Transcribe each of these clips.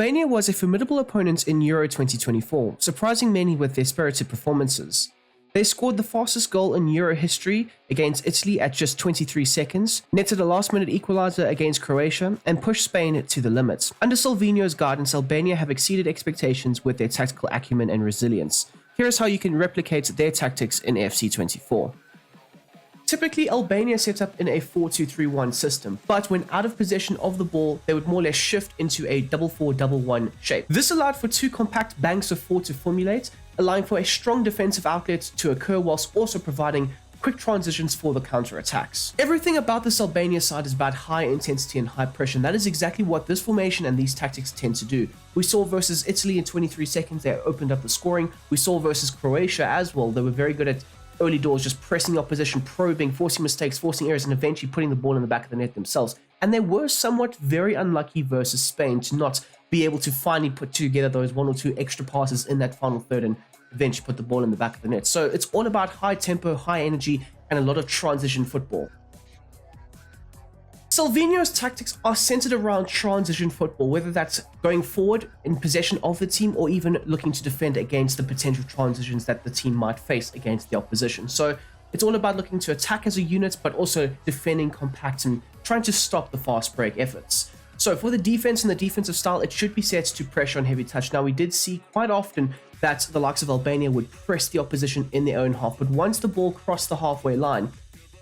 Albania was a formidable opponent in Euro 2024, surprising many with their spirited performances. They scored the fastest goal in Euro history against Italy at just 23 seconds, netted a last-minute equaliser against Croatia, and pushed Spain to the limit. Under Sylvinho's guidance, Albania have exceeded expectations with their tactical acumen and resilience. Here's how you can replicate their tactics in FC24. Typically, Albania set up in a 4-2-3-1 system, but when out of possession of the ball, they would more or less shift into a 4-4-1 shape. This allowed for two compact banks of four to formulate, allowing for a strong defensive outlet to occur whilst also providing quick transitions for the counter-attacks. Everything about this Albania side is about high intensity and high pressure, and that is exactly what this formation and these tactics tend to do. We saw versus Italy in 23 seconds, they opened up the scoring. We saw versus Croatia as well, they were very good at early doors, just pressing the opposition, probing, forcing mistakes, forcing errors, and eventually putting the ball in the back of the net themselves. And they were somewhat very unlucky versus Spain to not be able to finally put together those one or two extra passes in that final third and eventually put the ball in the back of the net. So it's all about high tempo, high energy, and a lot of transition football. Sylvinho's tactics are centered around transition football, whether that's going forward in possession of the team or even looking to defend against the potential transitions that the team might face against the opposition. So it's all about looking to attack as a unit, but also defending compact and trying to stop the fast break efforts. So for the defense and the defensive style, it should be set to pressure and heavy touch. Now, we did see quite often that the likes of Albania would press the opposition in their own half, but once the ball crossed the halfway line,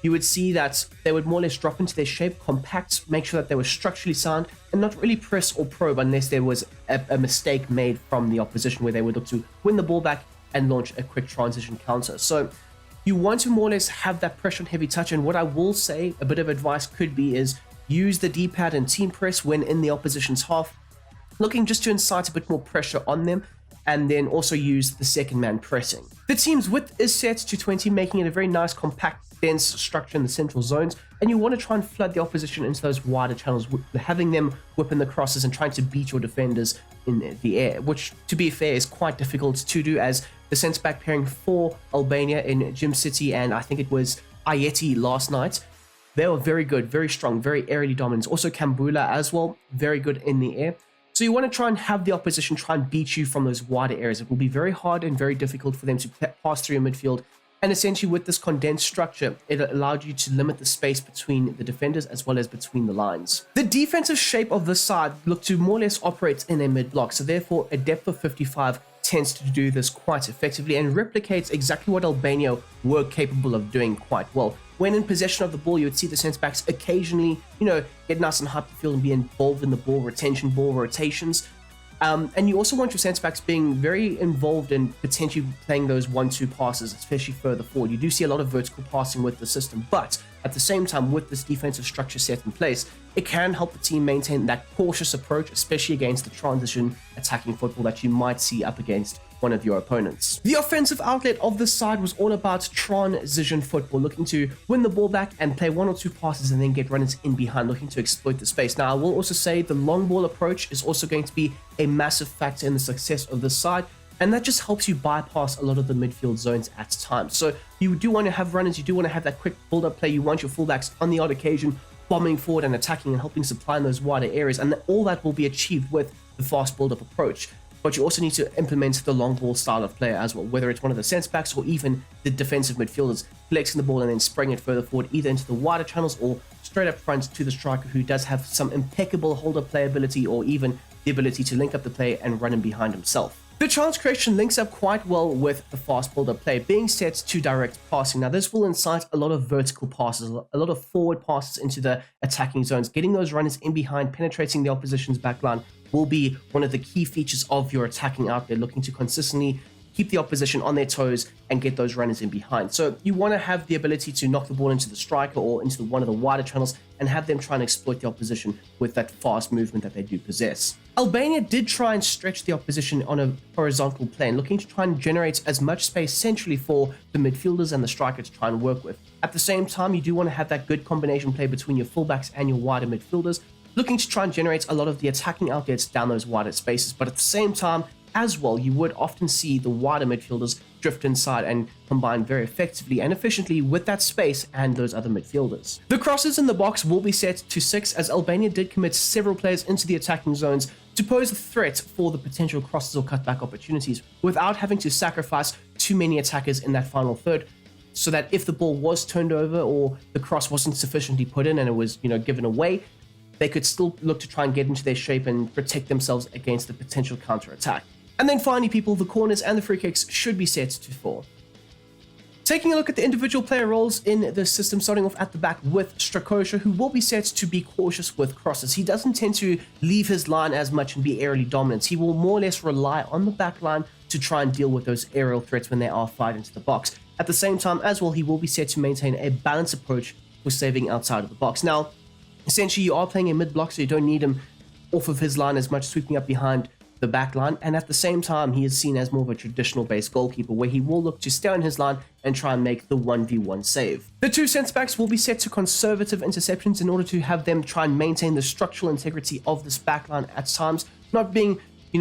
you would see that they would more or less drop into their shape, compact, make sure that they were structurally sound, and not really press or probe unless there was a mistake made from the opposition where they would look to win the ball back and launch a quick transition counter. So you want to more or less have that pressure and heavy touch, and what I will say, a bit of advice could be, is use the D-pad and team press when in the opposition's half, looking just to incite a bit more pressure on them, and then also use the second man pressing. The team's width is set to 20, making it a very nice, compact, dense structure in the central zones, and you want to try and flood the opposition into those wider channels, having them whipping the crosses and trying to beat your defenders in the air, which, to be fair, is quite difficult to do, as the centre-back pairing for Albania in Jim City and I think it was Ayeti last night, they were very good, very strong, very aerially dominant. Also Kambula as well, very good in the air. So you want to try and have the opposition try and beat you from those wider areas. It will be very hard and very difficult for them to pass through your midfield. And essentially with this condensed structure, it allowed you to limit the space between the defenders as well as between the lines. The defensive shape of this side looked to more or less operate in a mid-block. So therefore, a depth of 55 tends to do this quite effectively and replicates exactly what Albania were capable of doing quite well. When in possession of the ball, you would see the centre-backs occasionally, get nice and high up the field and be involved in the ball retention, ball rotations. And you also want your centre-backs being very involved in potentially playing those 1-2 passes, especially further forward. You do see a lot of vertical passing with the system, but at the same time, with this defensive structure set in place, it can help the team maintain that cautious approach, especially against the transition attacking football that you might see up against one of your opponents. The offensive outlet of this side was all about transition football, looking to win the ball back and play 1 or 2 passes and then get runners in behind, looking to exploit the space. Now, I will also say the long ball approach is also going to be a massive factor in the success of this side, and that just helps you bypass a lot of the midfield zones at times. So you do want to have runners, you do want to have that quick build-up play, you want your fullbacks on the odd occasion bombing forward and attacking and helping supply in those wider areas, and all that will be achieved with the fast build-up approach. But you also need to implement the long ball style of player as well, whether it's one of the centre-backs or even the defensive midfielders collecting the ball and then spraying it further forward, either into the wider channels or straight up front to the striker, who does have some impeccable hold-up play ability or even the ability to link up the play and run in behind himself. The chance creation links up quite well with the fast build-up play, being set to direct passing. Now, this will incite a lot of vertical passes, a lot of forward passes into the attacking zones. Getting those runners in behind, penetrating the opposition's backline will be one of the key features of your attacking out there, looking to consistently keep the opposition on their toes and get those runners in behind. So you want to have the ability to knock the ball into the striker or into one of the wider channels and have them try and exploit the opposition with that fast movement that they do possess. Albania did try and stretch the opposition on a horizontal plane, looking to try and generate as much space centrally for the midfielders and the striker to try and work with. At the same time, you do want to have that good combination play between your fullbacks and your wider midfielders, looking to try and generate a lot of the attacking outlets down those wider spaces. But at the same time, as well, you would often see the wider midfielders drift inside and combine very effectively and efficiently with that space and those other midfielders. The crosses in the box will be set to 6, as Albania did commit several players into the attacking zones to pose a threat for the potential crosses or cutback opportunities without having to sacrifice too many attackers in that final third, so that if the ball was turned over or the cross wasn't sufficiently put in and it was, given away, they could still look to try and get into their shape and protect themselves against the potential counter-attack. And then finally, people, the corners and the free kicks should be set to 4. Taking a look at the individual player roles in the system, starting off at the back with Strakosha, who will be set to be cautious with crosses. He doesn't tend to leave his line as much and be aerially dominant. He will more or less rely on the back line to try and deal with those aerial threats when they are fired into the box. At the same time as well, he will be set to maintain a balanced approach for saving outside of the box. Now, essentially, you are playing a mid-block, so you don't need him off of his line as much, sweeping up behind the back line, and at the same time he is seen as more of a traditional base goalkeeper where he will look to stay on his line and try and make the 1v1 save. The two centre backs will be set to conservative interceptions in order to have them try and maintain the structural integrity of this back line at times, not being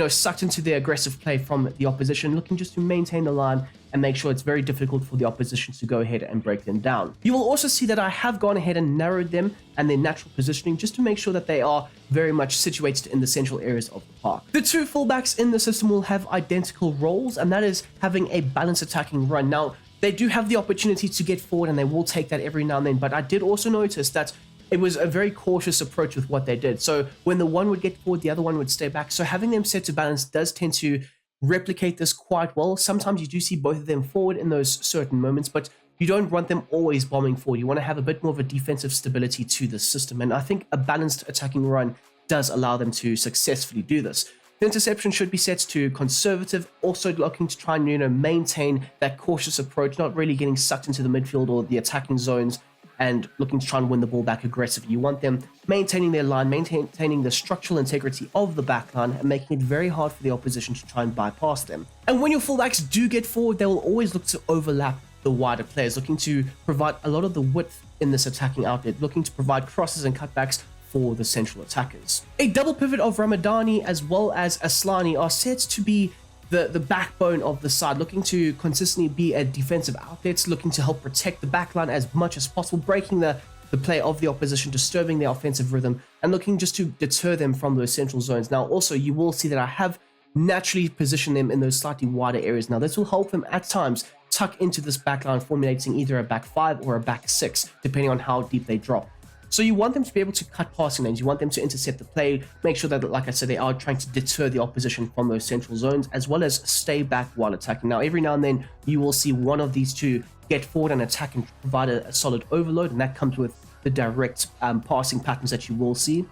sucked into the aggressive play from the opposition, looking just to maintain the line and make sure it's very difficult for the opposition to go ahead and break them down. You will also see that I have gone ahead and narrowed them and their natural positioning just to make sure that they are very much situated in the central areas of the park. The two fullbacks in the system will have identical roles, and that is having a balanced attacking run. Now, they do have the opportunity to get forward and they will take that every now and then, but I did also notice that it was a very cautious approach with what they did. So when the one would get forward, the other one would stay back. So having them set to balance does tend to replicate this quite well. Sometimes you do see both of them forward in those certain moments, but you don't want them always bombing forward. You want to have a bit more of a defensive stability to the system. And I think a balanced attacking run does allow them to successfully do this. The interception should be set to conservative, also looking to try and maintain that cautious approach, not really getting sucked into the midfield or the attacking zones and looking to try and win the ball back aggressively. You want them maintaining their line, maintaining the structural integrity of the back line, and making it very hard for the opposition to try and bypass them. And when your fullbacks do get forward, they will always look to overlap the wider players, looking to provide a lot of the width in this attacking outlet, looking to provide crosses and cutbacks for the central attackers. A double pivot of Ramadani as well as Aslani are set to be the backbone of the side, looking to consistently be a defensive outlet, looking to help protect the backline as much as possible, breaking the play of the opposition, disturbing their offensive rhythm, and looking just to deter them from those central zones. Now, also, you will see that I have naturally positioned them in those slightly wider areas. Now, this will help them at times tuck into this backline, formulating either a back 5 or a back 6, depending on how deep they drop. So you want them to be able to cut passing lanes, you want them to intercept the play, make sure that, like I said, they are trying to deter the opposition from those central zones, as well as stay back while attacking. Now, every now and then, you will see one of these two get forward and attack and provide a solid overload, and that comes with the direct passing patterns that you will see.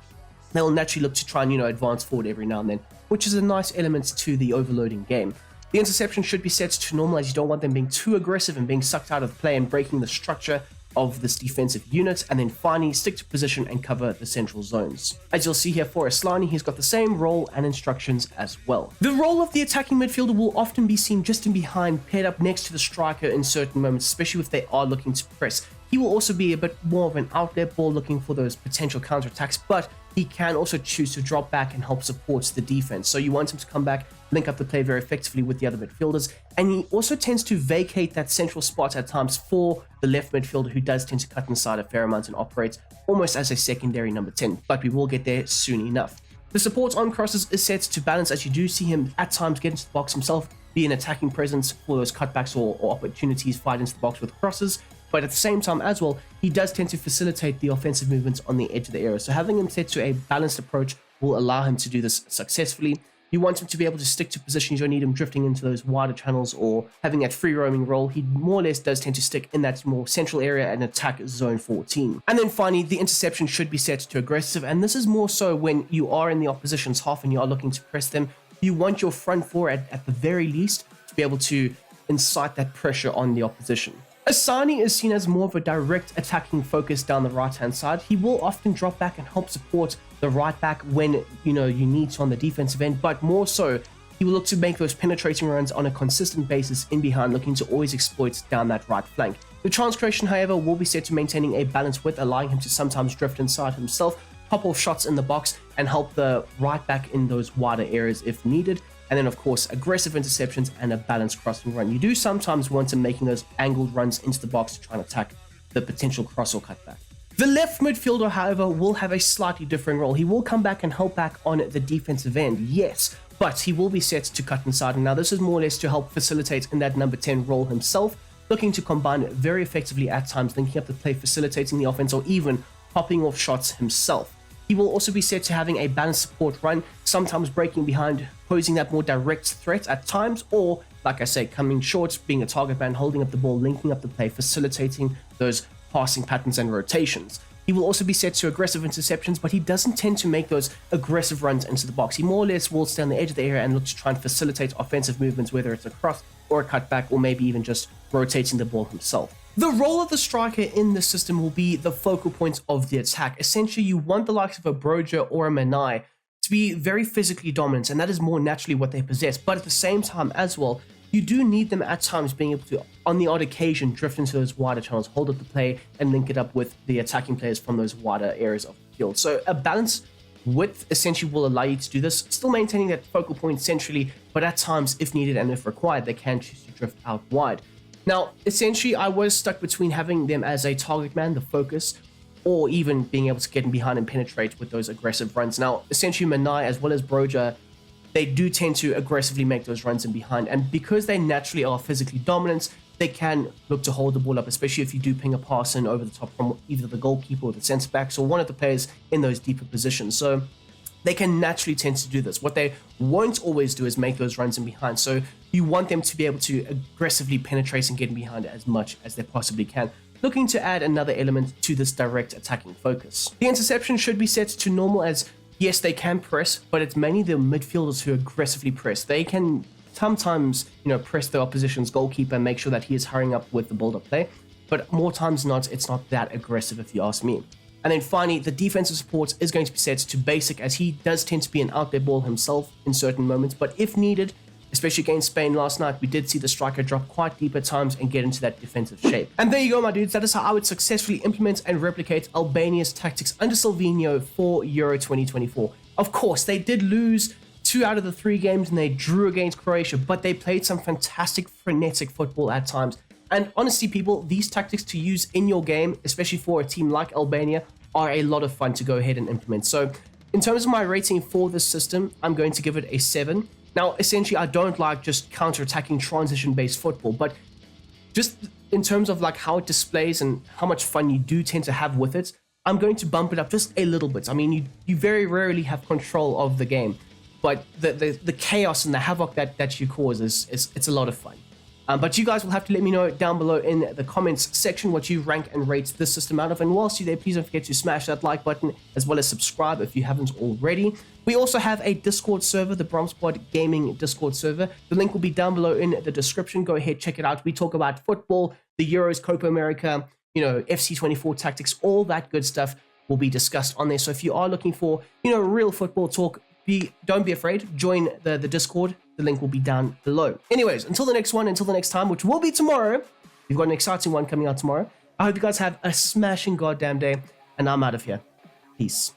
They will naturally look to try and, advance forward every now and then, which is a nice element to the overloading game. The interception should be set to normal, as you don't want them being too aggressive and being sucked out of play and breaking the structure of this defensive unit. And then finally, stick to position and cover the central zones. As you'll see here for Aslani, he's got the same role and instructions as well. The role of the attacking midfielder will often be seen just in behind, paired up next to the striker in certain moments, especially if they are looking to press. He will also be a bit more of an outlet ball, looking for those potential counterattacks, but he can also choose to drop back and help support the defense. So you want him to come back, link up the play very effectively with the other midfielders. And he also tends to vacate that central spot at times for the left midfielder, who does tend to cut inside a fair amount and operates almost as a secondary number 10, but we will get there soon enough. The support on crosses is set to balance, as you do see him at times get into the box himself, be an attacking presence for those cutbacks or opportunities fired into the box with crosses. But at the same time as well, he does tend to facilitate the offensive movements on the edge of the area. So having him set to a balanced approach will allow him to do this successfully. You want him to be able to stick to positions. You don't need him drifting into those wider channels or having that free roaming role. He more or less does tend to stick in that more central area and attack zone 14. And then finally, the interception should be set to aggressive. And this is more so when you are in the opposition's half and you are looking to press them. You want your front four at the very least to be able to incite that pressure on the opposition. Asani is seen as more of a direct attacking focus down the right-hand side. He will often drop back and help support the right back when you need to on the defensive end, but more so, he will look to make those penetrating runs on a consistent basis in behind, looking to always exploit down that right flank. The chance creation, however, will be set to maintaining a balance with, allowing him to sometimes drift inside himself, pop off shots in the box, and help the right back in those wider areas if needed. And then, of course, aggressive interceptions and a balanced crossing run. You do sometimes want him making those angled runs into the box to try and attack the potential cross or cutback. The left midfielder, however, will have a slightly different role. He will come back and help back on the defensive end, yes, but he will be set to cut inside. And now this is more or less to help facilitate in that number 10 role himself, looking to combine very effectively at times, linking up the play, facilitating the offense, or even popping off shots himself. He will also be set to having a balanced support run, sometimes breaking behind, posing that more direct threat at times, or, like I say, coming short, being a target man, holding up the ball, linking up the play, facilitating those passing patterns and rotations. He will also be set to aggressive interceptions, but he doesn't tend to make those aggressive runs into the box. He more or less will stay on the edge of the area and look to try and facilitate offensive movements, whether it's a cross or a cutback, or maybe even just rotating the ball himself. The role of the striker in this system will be the focal point of the attack. Essentially, you want the likes of a Broja or a Manai to be very physically dominant, and that is more naturally what they possess. But at the same time as well, you do need them at times being able to, on the odd occasion, drift into those wider channels, hold up the play, and link it up with the attacking players from those wider areas of the field. So a balanced width essentially will allow you to do this, still maintaining that focal point centrally, but at times, if needed and if required, they can choose to drift out wide. Now, essentially, I was stuck between having them as a target man, the focus, or even being able to get in behind and penetrate with those aggressive runs. Now, essentially, Manai as well as Broja, they do tend to aggressively make those runs in behind, and because they naturally are physically dominant, they can look to hold the ball up, especially if you do ping a pass in over the top from either the goalkeeper or the centre backs or one of the players in those deeper positions. So they can naturally tend to do this. What they won't always do is make those runs in behind. So you want them to be able to aggressively penetrate and get in behind as much as they possibly can, looking to add another element to this direct attacking focus. The interception should be set to normal, as yes, they can press, but it's mainly the midfielders who aggressively press. They can sometimes, press the opposition's goalkeeper and make sure that he is hurrying up with the build-up play, but more times than not, it's not that aggressive if you ask me. And then finally, the defensive support is going to be set to basic, as he does tend to be an out there ball himself in certain moments, but if needed, especially against Spain last night, we did see the striker drop quite deep at times and get into that defensive shape. And there you go, my dudes. That is how I would successfully implement and replicate Albania's tactics under Sylvinho for Euro 2024. Of course, they did lose 2 out of the 3 games and they drew against Croatia, but they played some fantastic frenetic football at times. And honestly, people, these tactics to use in your game, especially for a team like Albania, are a lot of fun to go ahead and implement. So in terms of my rating for this system, I'm going to give it a 7. Now, essentially, I don't like just counter-attacking transition-based football, but just in terms of like how it displays and how much fun you do tend to have with it, I'm going to bump it up just a little bit. I mean, you very rarely have control of the game, but the chaos and the havoc that you cause it's a lot of fun. But you guys will have to let me know down below in the comments section what you rank and rate this system out of. And whilst you're there, please don't forget to smash that like button as well as subscribe if you haven't already. We also have a Discord server, the Brom Squad Gaming Discord server. The link will be down below in the description. Go ahead, check it out. We talk about football, the Euros, Copa America, FC24 tactics, all that good stuff will be discussed on there. So if you are looking for, real football talk, don't be afraid. Join the Discord. The link will be down below. Anyways, until the next time, which will be tomorrow. We've got an exciting one coming out tomorrow. I hope you guys have a smashing goddamn day, and I'm out of here. Peace.